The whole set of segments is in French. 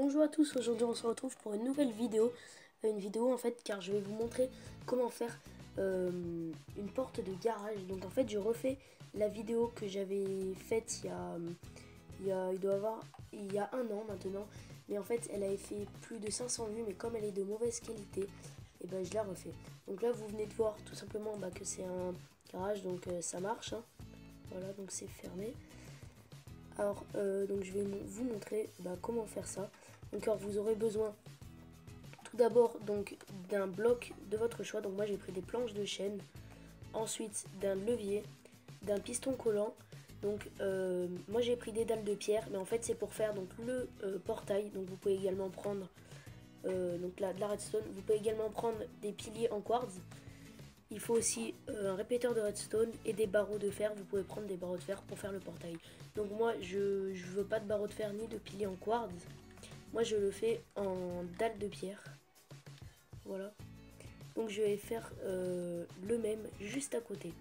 Bonjour à tous, aujourd'hui on se retrouve pour une nouvelle vidéo. Une vidéo en fait car je vais vous montrer comment faire une porte de garage. Donc en fait je refais la vidéo que j'avais faite il y a un an maintenant. Mais en fait elle avait fait plus de 500 vues, mais comme elle est de mauvaise qualité, et ben je la refais. Donc là vous venez de voir tout simplement que c'est un garage, donc ça marche, hein. Voilà, donc c'est fermé. Alors, donc je vais vous montrer comment faire ça. Donc, alors, vous aurez besoin tout d'abord donc d'un bloc de votre choix. Donc moi j'ai pris des planches de chêne, ensuite d'un levier, d'un piston collant. Donc moi j'ai pris des dalles de pierre, mais en fait c'est pour faire donc le portail. Donc vous pouvez également prendre donc de la redstone. Vous pouvez également prendre des piliers en quartz. Il faut aussi un répéteur de redstone et des barreaux de fer. Vous pouvez prendre des barreaux de fer pour faire le portail. Donc moi je veux pas de barreaux de fer ni de piliers en quartz. Moi je le fais en dalle de pierre. Voilà. Donc je vais faire le même juste à côté.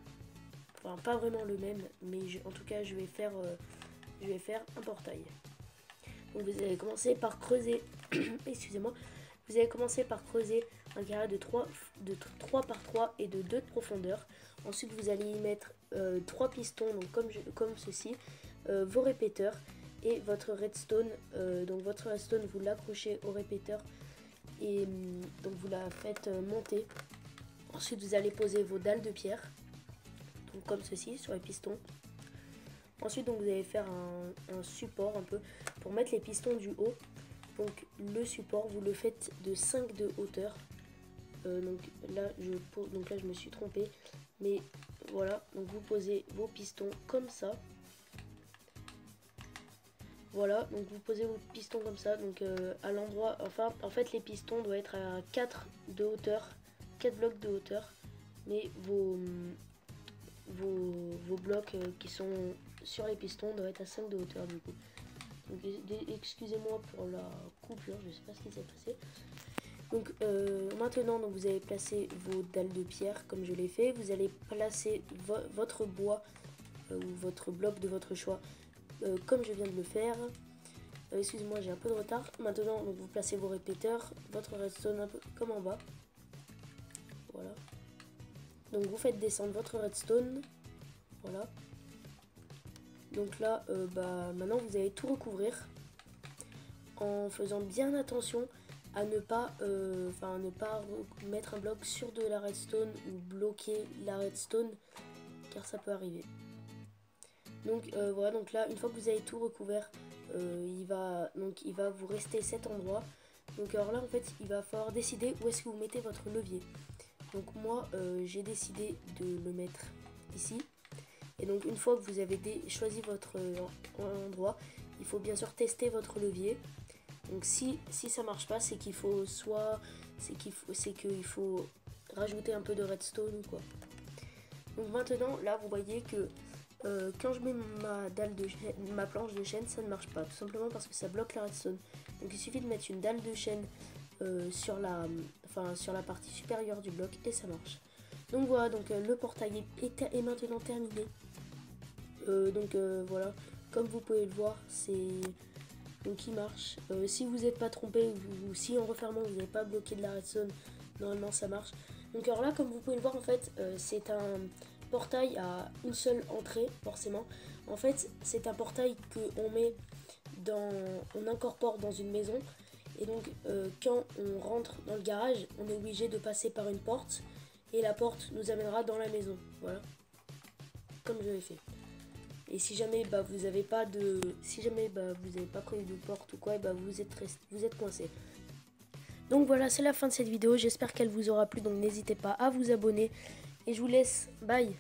Enfin pas vraiment le même, mais en tout cas je vais faire un portail. Donc vous allez commencer par creuser. Excusez-moi. Vous allez commencer par creuser un carré de 3 par 3 et de 2 de profondeur. Ensuite vous allez y mettre 3 pistons, donc comme ceci, vos répéteurs et votre redstone. Donc votre redstone vous l'accrochez au répéteur et donc vous la faites monter. Ensuite vous allez poser vos dalles de pierre, donc comme ceci, sur les pistons. Ensuite donc vous allez faire un support un peu pour mettre les pistons du haut. Donc le support vous le faites de 5 de hauteur. Donc là je me suis trompée, mais voilà, donc vous posez vos pistons comme ça. Voilà, donc vous posez vos pistons comme ça, donc à l'endroit, enfin en fait les pistons doivent être à 4 de hauteur, 4 blocs de hauteur, mais vos blocs qui sont sur les pistons doivent être à 5 de hauteur du coup. Donc excusez-moi pour la coupure, je sais pas ce qui s'est passé. Donc maintenant donc, vous allez placer vos dalles de pierre comme je l'ai fait. Vous allez placer votre bois ou votre bloc de votre choix comme je viens de le faire. Excusez-moi, j'ai un peu de retard. Maintenant donc, vous placez vos répéteurs, votre redstone un peu comme en bas. Voilà. Donc vous faites descendre votre redstone. Voilà. Donc là, maintenant vous allez tout recouvrir en faisant bien attention à ne pas mettre un bloc sur de la redstone ou bloquer la redstone, car ça peut arriver. Donc voilà, donc là une fois que vous avez tout recouvert, il va vous rester cet endroit. Donc alors là en fait il va falloir décider où est-ce que vous mettez votre levier. Donc moi j'ai décidé de le mettre ici. Et donc une fois que vous avez choisi votre endroit, il faut bien sûr tester votre levier. Donc si ça marche pas, c'est qu'il faut rajouter un peu de redstone ou quoi. Donc maintenant là vous voyez que quand je mets ma planche de chêne, ça ne marche pas, tout simplement parce que ça bloque la redstone. Donc il suffit de mettre une dalle de chêne sur la partie supérieure du bloc et ça marche. Donc voilà, donc le portail est maintenant terminé. Voilà, comme vous pouvez le voir, donc il marche. Si vous n'êtes pas trompé ou si en refermant vous n'avez pas bloqué de la redstone, normalement ça marche. Donc alors là, comme vous pouvez le voir, en fait c'est un portail à une seule entrée forcément. En fait c'est un portail que on incorpore dans une maison. Et donc quand on rentre dans le garage, on est obligé de passer par une porte et la porte nous amènera dans la maison. Voilà, comme je l'ai fait. Et si jamais vous n'avez pas prévu de porte ou quoi, vous êtes coincé. Donc voilà, c'est la fin de cette vidéo. J'espère qu'elle vous aura plu. Donc n'hésitez pas à vous abonner. Et je vous laisse. Bye.